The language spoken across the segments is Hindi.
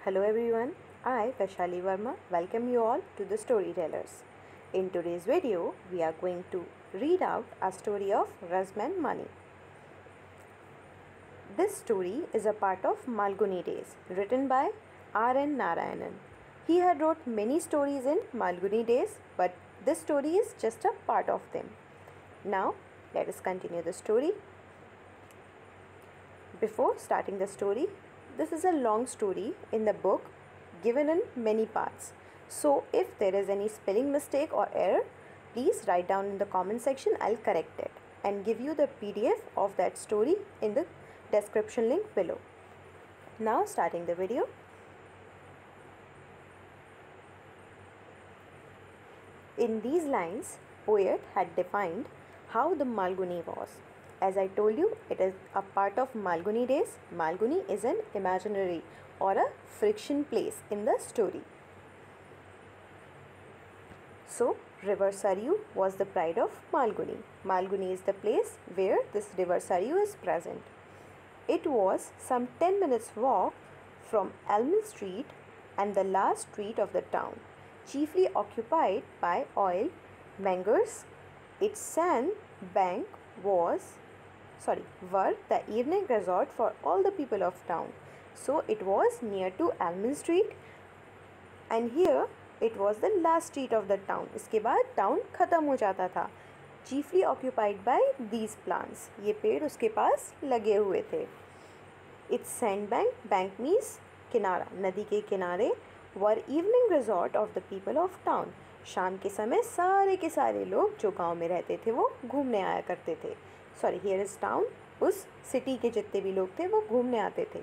Hello everyone, I Vaishali Verma welcome you all to the Storytellers. In today's video, we are going to read out a story of Razman Mani. This story is a part of Malguni Days, written by R.N. Narayanan. He had wrote many stories in Malguni Days, but this story is just a part of them. Now, let us continue the story. Before starting the story, this is a long story in the book given in many parts. So if there is any spelling mistake or error, please write down in the comment section. I'll correct it and give you the PDF of that story in the description link below. Now starting the video. In these lines, poet had defined how the Malguni was. As I told you, it is a part of Malguni Days. Malguni is an imaginary or a friction place in the story. So, River Saryu was the pride of Malguni. Malguni is the place where this River Saryu is present. It was some 10 minutes walk from Almond Street and the last street of the town, chiefly occupied by oil mangers. Its sand bank were the evening resort for all the people of town. So it was near to Almond Street and here it was the last street of the town. इसके बाद town ख़त्म हो जाता था. Chiefly occupied by these plants. ये पेड़ उसके पास लगे हुए थे. Its sandbank, bank means किनारा, नदी के किनारे, were evening resort of the people of town. शाम के समय सारे के सारे लोग जो गांव में रहते थे वो घूमने आया करते थे. हियर इज टाउन, उस सिटी के जितने भी लोग थे वो घूमने आते थे.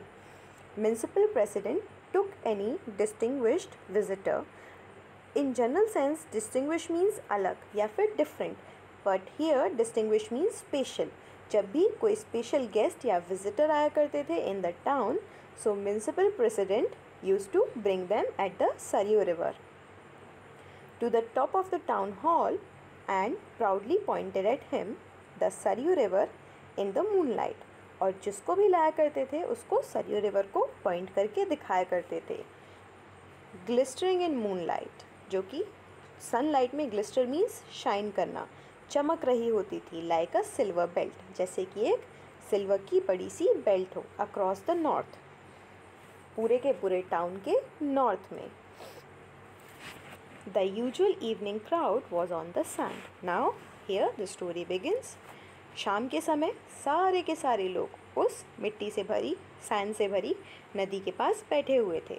Municipal president took any distinguished visitor. In general sense distinguish means अलग या फिर different, but here distinguish means special. जब भी कोई स्पेशल गेस्ट या विजिटर आया करते थे in the town, so municipal president used to bring them at the Sarayu river to the top of the town hall and proudly pointed at him the Saryu river in the moonlight. और जिसको भी लाया करते थे उसको सरयू रिवर को पॉइंट करके दिखाया करते थे. ग्लिस्टरिंग इन मूनलाइट, जो कि सनलाइट में ग्लिस्टर मीन्स शाइन करना, चमक रही होती थी. लाइक अ सिल्वर बेल्ट, जैसे कि एक सिल्वर की बड़ी सी बेल्ट हो. अक्रॉस द नॉर्थ, पूरे के पूरे टाउन के नॉर्थ में. The usual evening crowd was on the sand. Now, here the story begins. शाम के समय सारे के सारे लोग उस मिट्टी से भरी, सैंड से भरी नदी के पास बैठे हुए थे.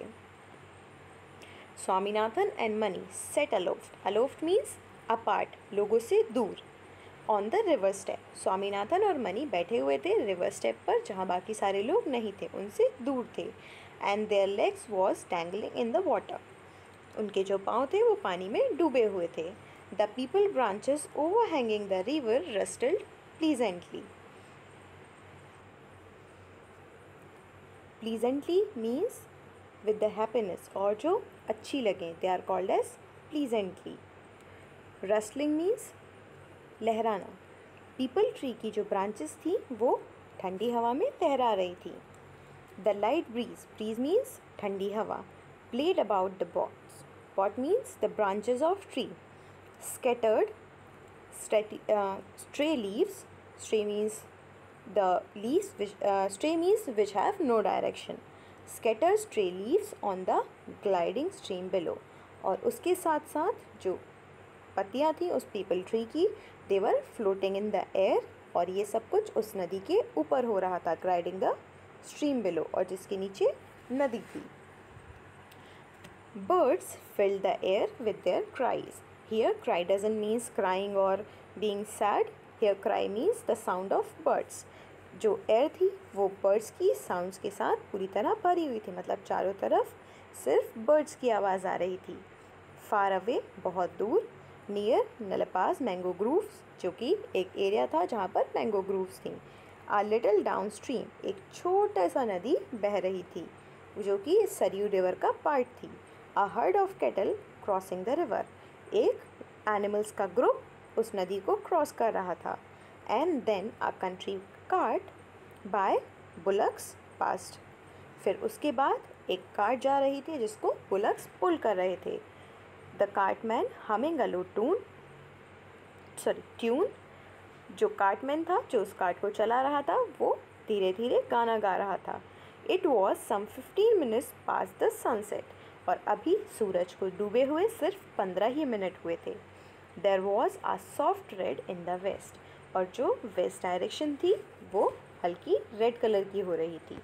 Swaminathan and Mani sat aloft. Aloft means apart, लोगों से दूर. On the river step, Swaminathan और मनी बैठे हुए थे रिवर स्टेप पर जहाँ बाकी सारे लोग नहीं थे, उनसे दूर थे. And there legs was tangling in the water. उनके जो पाँव थे वो पानी में डूबे हुए थे. The peepal branches overhanging the river rustled pleasantly. Pleasantly means with the happiness, और जो अच्छी लगे, they are called as pleasantly. Rustling means लहराना. पीपल ट्री की जो ब्रांचेस थी वो ठंडी हवा में लहरा रही थी. The light breeze, breeze means ठंडी हवा, played about the box. Pot means the branches of tree. Scattered stray leaves. Stray means the leaves which stray means which have no direction. Scattered stray leaves on the gliding stream below. और उसके साथ साथ जो पत्तियाँ थी उस पीपल ट्री की, they were floating in the air. और ये सब कुछ उस नदी के ऊपर हो रहा था, gliding the stream below, और जिसके नीचे नदी थी. Birds filled the air with their cries. Here cry doesn't means crying or being sad. Here cry means the sound of birds. जो एयर थी वो बर्ड्स की साउंड्स के साथ पूरी तरह भरी हुई थी, मतलब चारों तरफ सिर्फ बर्ड्स की आवाज़ आ रही थी. फार अवे, बहुत दूर. नियर नलपास मैंगो ग्रूव्स, जो कि एक एरिया था जहाँ पर मैंगो ग्रूव्स थी. आ लिटिल डाउन स्ट्रीम, एक छोटा सा नदी बह रही थी जो कि सरयू रिवर का पार्ट थी. A herd of cattle crossing the river. एक एनिमल्स का ग्रुप उस नदी को क्रॉस कर रहा था. And then a country cart by bullocks passed. फिर उसके बाद एक कार्ट जा रही थी जिसको बुलक्स पुल कर रहे थे। The Cartman humming a low tune. जो कार्टमैन था, जो उस कार्ट को चला रहा था, वो धीरे धीरे गाना गा रहा था। It was some 15 minutes pass the sunset. और अभी सूरज को डूबे हुए सिर्फ 15 ही मिनट हुए थे। There was a soft red in the west. और जो वेस्ट डायरेक्शन थी वो हल्की रेड कलर की हो रही थी।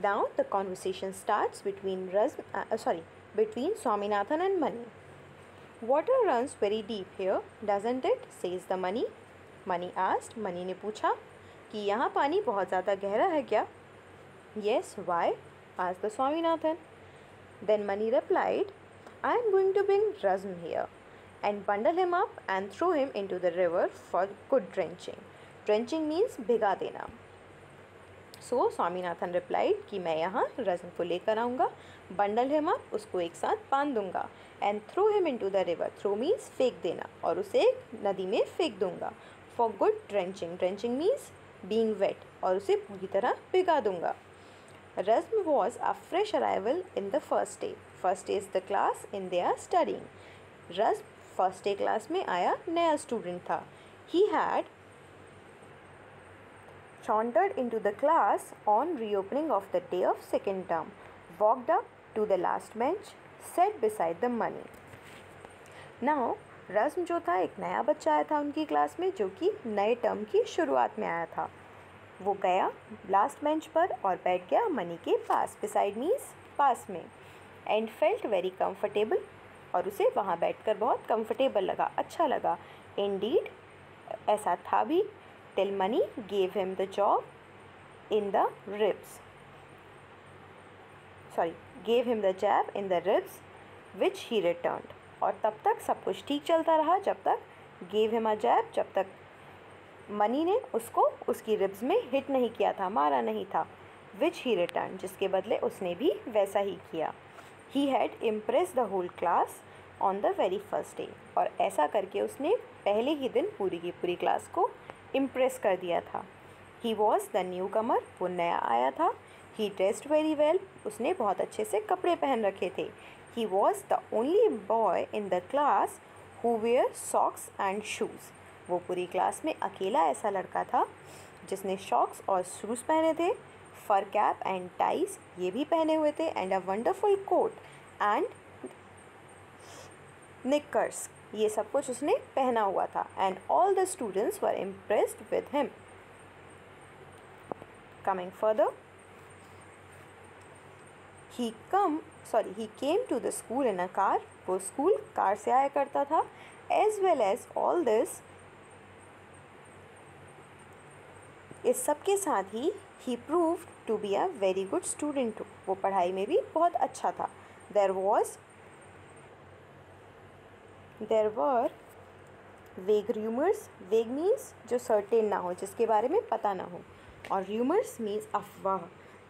Now the conversation starts between Swaminathan and Mani. Water runs very deep here, doesn't it? says the Mani. Mani asked. Mani ने पूछा कि यहाँ पानी बहुत ज़्यादा गहरा है क्या? Yes, why? asked the Swaminathan. Then Mani replied, I am going to bring Razm here and bundle him up and throw him into the river for good drenching. Drenching means भिगा देना. सो स्वामीनाथन रिप्लाइड कि मैं यहाँ रज़्म को लेकर आऊँगा, बंडल हिम अप, उसको एक साथ बांध दूँगा, and throw him into the river, throw means फेंक देना, और उसे एक नदी में फेंक दूँगा, for good drenching, drenching means being wet, और उसे पूरी तरह भिगा दूँगा। Rajam was a fresh arrival in the first day is the class in they are studying. Rajam first day class में आया नया स्टूडेंट था। He had sauntered into the class on reopening of the day of second term, walked up to the last bench, sat beside the Mani. Now, रज़्म जो था एक नया बच्चा आया था उनकी क्लास में, जो कि नए टर्म की शुरुआत में आया था। वो गया लास्ट बेंच पर और बैठ गया मनी के पास, बिसाइड मीन्स पास में, एंड फेल्ट वेरी कंफर्टेबल, और उसे वहाँ बैठकर बहुत कंफर्टेबल लगा, अच्छा लगा। इंडीड, ऐसा था भी। Till Mani gave him the jab in the ribs, which he returned. और तब तक सब कुछ ठीक चलता रहा जब तक gave him a jab, जब तक मनी ने उसको उसकी रिब्स में हिट नहीं किया था, मारा नहीं था, which he returned, जिसके बदले उसने भी वैसा ही किया। He had impressed the whole class on the very first day, और ऐसा करके उसने पहले ही दिन पूरी की पूरी क्लास को इम्प्रेस कर दिया था। ही वॉज द न्यू कमर, वो नया आया था। ही ड्रेस्ड वेरी वेल, उसने बहुत अच्छे से कपड़े पहन रखे थे। He was the only boy in the class who wear socks and shoes, वो पूरी क्लास में अकेला ऐसा लड़का था जिसने शॉक्स और शूज़ पहने थे, फर कैप एंड टाइज ये भी पहने हुए थे, and a wonderful coat and knickers, ये सब कुछ उसने पहना हुआ था। And all the students were impressed with him. Coming further, he came to the school in a car, वो स्कूल कार से आया करता था। As well as all this, इस सब के साथ he proved to be a very good student too, वो पढ़ाई में भी बहुत अच्छा था। देयर वर वेग रूमर्स, वेग मीन्स जो सर्टेन ना हो, जिसके बारे में पता ना हो, और रूमर्स मीन्स अफवाह,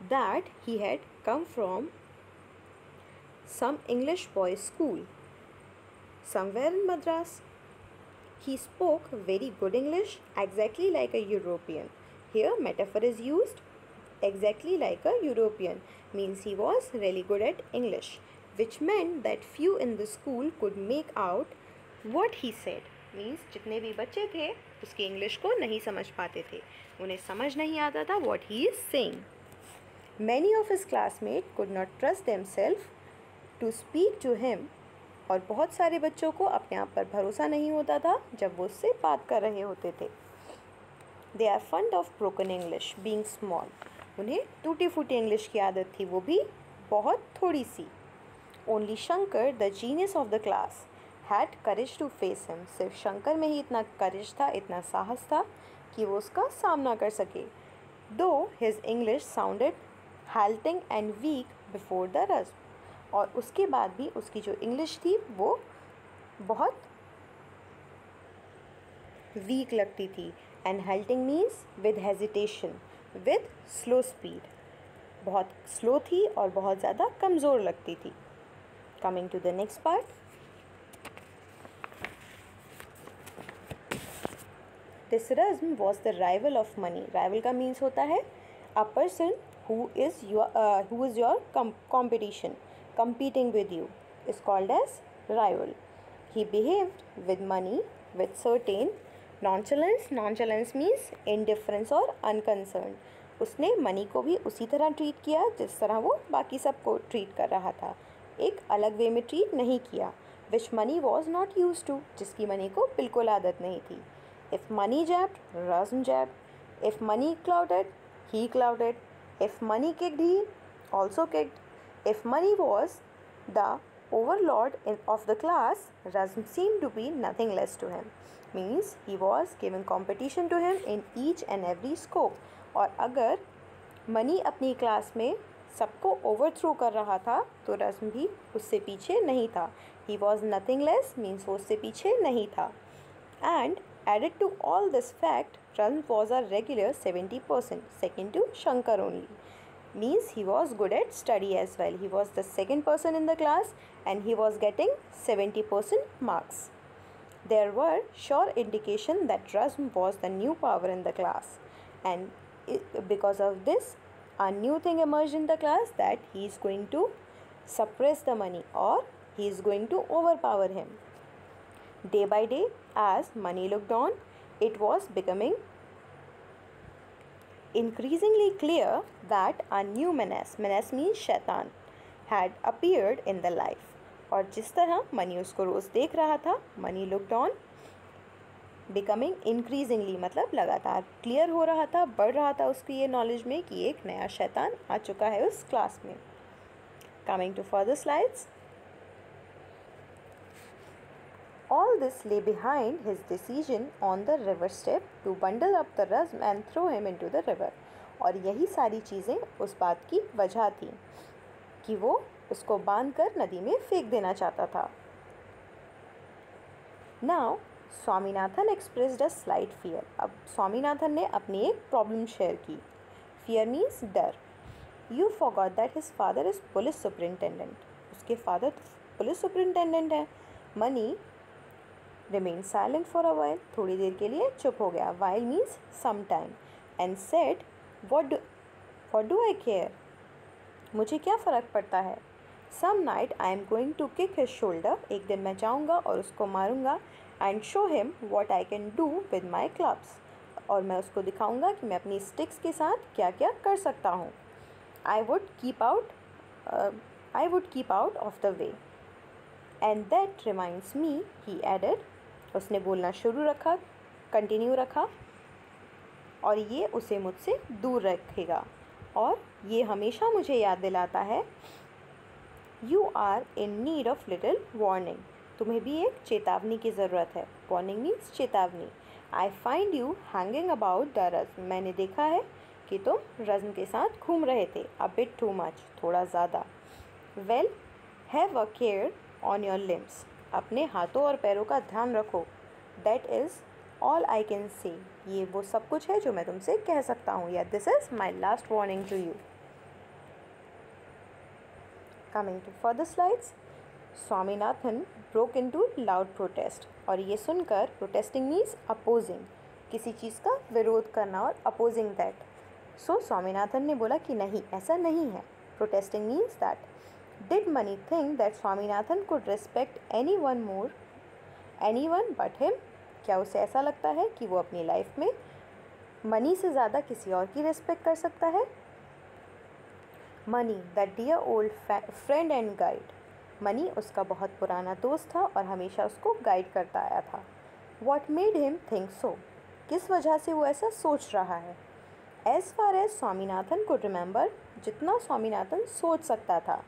that he had come from some English boys school somewhere in Madras. He spoke very good English, exactly like a European. Here metaphor is used. Exactly like a European means he was really good at English, which meant that few in the school could make out what he said. Means जितने भी बच्चे थे उसकी इंग्लिश को नहीं समझ पाते थे, उन्हें समझ नहीं आता था what he is saying. Many of his classmates could not trust themselves to speak to him, और बहुत सारे बच्चों को अपने आप पर भरोसा नहीं होता था जब वो उससे बात कर रहे होते थे। They are fond of broken English, being small. उन्हें टूटी फूटी इंग्लिश की आदत थी, वो भी बहुत थोड़ी सी। Only Shankar, the genius of the class, had courage to face him. सिर्फ शंकर में ही इतना करेज था, इतना साहस था कि वो उसका सामना कर सके। Though his English sounded halting and weak before the rasp, और उसके बाद भी उसकी जो इंग्लिश थी वो बहुत वीक लगती थी। And halting means with hesitation, with slow speed, बहुत स्लो थी और बहुत ज़्यादा कमज़ोर लगती थी। Coming to the next part, this Rajam was the rival of Mani. Rival का मीन्स होता है a person who is your competition, competing with you, is called as rival. He behaved with money with certain nonchalance. Nonchalance means indifference or unconcerned. उसने मनी को भी उसी तरह ट्रीट किया जिस तरह वो बाकी सबको ट्रीट कर रहा था, एक अलग वे में ट्रीट नहीं किया. Which Mani was not use to, जिसकी मनी को बिल्कुल आदत नहीं थी. If Mani jabbed, Rajam jabbed. If Mani clouded, he clouded. If Mani kicked, he also kicked. If Mani was the overlord of the class, Razm seemed to be nothing less to him. Means he was giving competition to him in each and every scope. और अगर मनी अपनी क्लास में सबको ओवरथ्रो कर रहा था तो रज़्म भी उससे पीछे नहीं था. He was nothing less means वो उससे पीछे नहीं था. And added to all this fact, Razm was a regular 70%, second to Shankar only. Means he was good at study as well. He was the second person in the class and he was getting 70% marks. There were sure indication that Razm was the new power in the class, and because of this a new thing emerged in the class, that he is going to suppress the money or he is going to overpower him. Day by day, as money looked on, it was becoming increasingly clear that a new menace means शैतान, had appeared in the life. और जिस तरह मनी उसको रोज़ देख रहा था, money looked on, becoming increasingly मतलब लगातार क्लियर हो रहा था, बढ़ रहा था उसकी ये नॉलेज में कि एक नया शैतान आ चुका है उस क्लास में. Coming to further slides. All this lay behind his decision on the river step to bundle up the Razm and throw him into the river. और यही सारी चीज़ें उस बात की वजह थी कि वो उसको बांध कर नदी में फेंक देना चाहता था. Now, Swaminathan expressed a slight fear. अब स्वामीनाथन ने अपनी एक प्रॉब्लम शेयर की. Fear means डर. You forgot that his father is police superintendent. उसके फादर पुलिस सुपरिटेंडेंट है. Money remained silent for a while. थोड़ी देर के लिए चुप हो गया. While means some time. And said, what do I care? मुझे क्या फ़र्क पड़ता है. Some night I am going to kick his shoulder. एक दिन मैं जाऊँगा और उसको मारूँगा. And show him what I can do with my clubs. और मैं उसको दिखाऊँगा कि मैं अपनी स्टिक्स के साथ क्या क्या कर सकता हूँ. I would keep out of the way. And that reminds me, he added. उसने बोलना शुरू रखा, कंटिन्यू रखा, और ये उसे मुझसे दूर रखेगा. और ये हमेशा मुझे याद दिलाता है, you are in need of little warning. तुम्हें भी एक चेतावनी की ज़रूरत है. वार्निंग मीन्स चेतावनी. I find you hanging about the Rajam. मैंने देखा है कि तुम रज़्म के साथ घूम रहे थे. अ बिट टू मच, थोड़ा ज़्यादा. Well, have a care on your limbs. अपने हाथों और पैरों का ध्यान रखो. That is all I can say. ये वो सब कुछ है जो मैं तुमसे कह सकता हूँ. या this is my last warning to you. Coming to further slides. Swaminathan broke into loud protest. और ये सुनकर, प्रोटेस्टिंग मीन्स अपोजिंग, किसी चीज़ का विरोध करना और अपोजिंग दैट. सो स्वामीनाथन ने बोला कि नहीं, ऐसा नहीं है. Protesting means that. Did Mani think that Swaminathan could respect anyone but him? क्या उसे ऐसा लगता है कि वो अपनी लाइफ में मनी से ज़्यादा किसी और की रिस्पेक्ट कर सकता है? Mani, that dear old friend and guide. Mani उसका बहुत पुराना दोस्त था और हमेशा उसको गाइड करता आया था. What made him think so? किस वजह से वो ऐसा सोच रहा है? As far as Swaminathan could remember, जितना स्वामीनाथन सोच सकता था,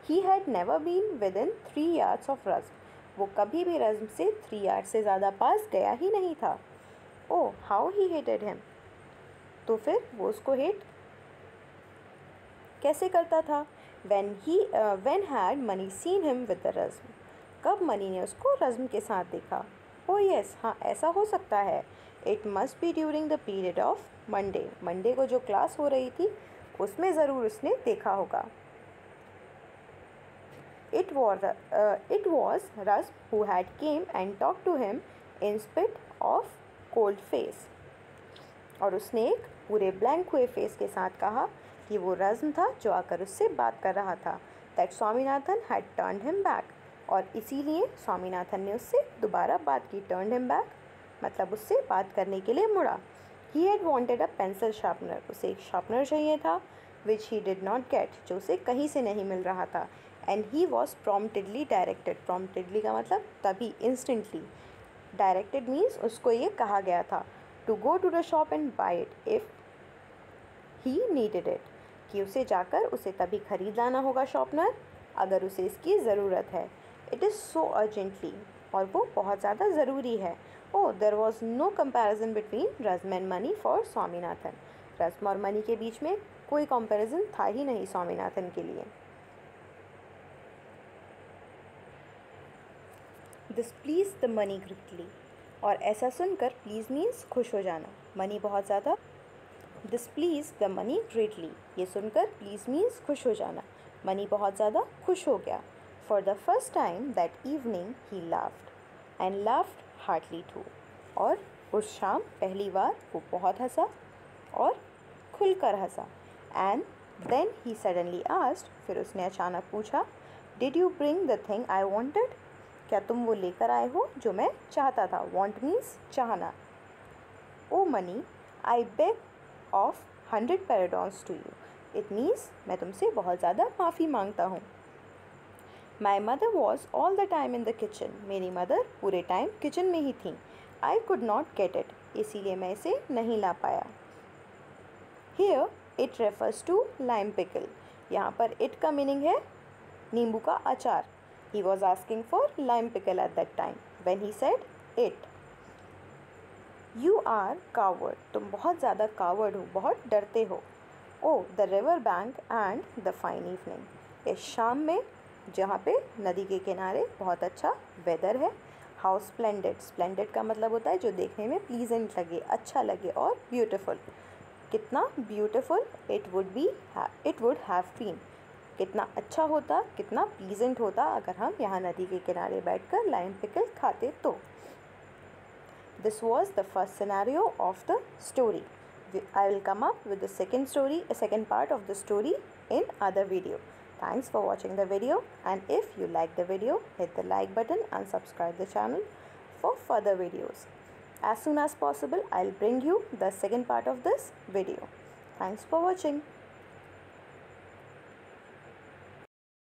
he had never been within 3 yards of Razm. वो कभी भी रज़्म से 3 yards से ज़्यादा पास गया ही नहीं था. Oh, how he hated him. तो फिर वो उसको हेट कैसे करता था? When had Mani seen him with the Razm? कब मनी ने उसको रज़्म के साथ देखा? Oh yes, हाँ, ऐसा हो सकता है. It must be during the period of Monday. Monday को जो क्लास हो रही थी उसमें ज़रूर उसने देखा होगा. It was Razm who had came and talked to him in spite of cold face. और उसने एक पूरे ब्लैंक हुए फेस के साथ कहा कि वो रज़्म था जो आकर उससे बात कर रहा था। That Swaminathan had turned him back, और इसीलिए स्वामीनाथन ने उससे दोबारा बात की। टर्न्ड हिम बैक मतलब उससे बात करने के लिए मुड़ा। He had wanted a pencil sharpener, उसे एक शार्पनर चाहिए था, विच ही डिड नॉट गेट, जो उसे कहीं से नहीं मिल रहा था। एंड ही वॉज प्रॉम्प्टेडली डायरेक्टेड, प्रॉम्प्टेडली का मतलब तभी, इंस्टेंटली। डायरेक्टेड मीन्स उसको ये कहा गया था to go to the shop and buy it if he needed it, कि उसे जाकर उसे तभी खरीद लाना होगा शॉर्पनर अगर उसे इसकी ज़रूरत है। इट इज़ सो अर्जेंटली, और वो बहुत ज़्यादा ज़रूरी है। Oh, there was no comparison between Rajam and Mani for Swaminathan, Rajam और मनी के बीच में कोई कंपैरिजन था ही नहीं स्वामीनाथन के लिए। This please the money greatly, और ऐसा सुनकर प्लीज़ मीन्स खुश हो जाना, मनी बहुत ज़्यादा। This please the money greatly, ये सुनकर प्लीज़ मीन्स खुश हो जाना, मनी बहुत ज़्यादा खुश हो गया। For the first time that evening he laughed and laughed heartily too, और उस शाम पहली बार वो बहुत हंसा और खुलकर हंसा। And then he suddenly asked, फिर उसने अचानक पूछा, did you bring the thing I wanted, क्या तुम वो लेकर आए हो जो मैं चाहता था। वॉन्ट मीन्स चाहना। O Mani, I beg of 100 pardons to you, it means मैं तुमसे बहुत ज़्यादा माफ़ी मांगता हूँ। My mother was all the time in the kitchen, मेरी मदर पूरे टाइम किचन में ही थी। I could not get it, इसीलिए मैं इसे नहीं ला पाया। Here it refers to lime pickle, यहाँ पर इट का मीनिंग है नींबू का अचार। He was asking for lime pickle at that time when he said it. You are coward, तुम बहुत ज़्यादा कावर्ड हो, बहुत डरते हो। Oh, the river bank and the fine evening, इस शाम में जहाँ पे नदी के किनारे बहुत अच्छा वेदर है। How splendid, splendid का मतलब होता है जो देखने में प्लीजेंट लगे, अच्छा लगे, और ब्यूटिफुल, कितना beautiful it would have been, कितना अच्छा होता, कितना प्लीजेंट होता अगर हम यहाँ नदी के किनारे बैठकर लाइम पिकल खाते तो। This was the first scenario of the story. I will come up with the second part of the story in other video. Thanks for watching the video, and if you like the video, hit the like button and subscribe the channel for further videos. As soon as possible, I'll bring you the second part of this video. Thanks for watching.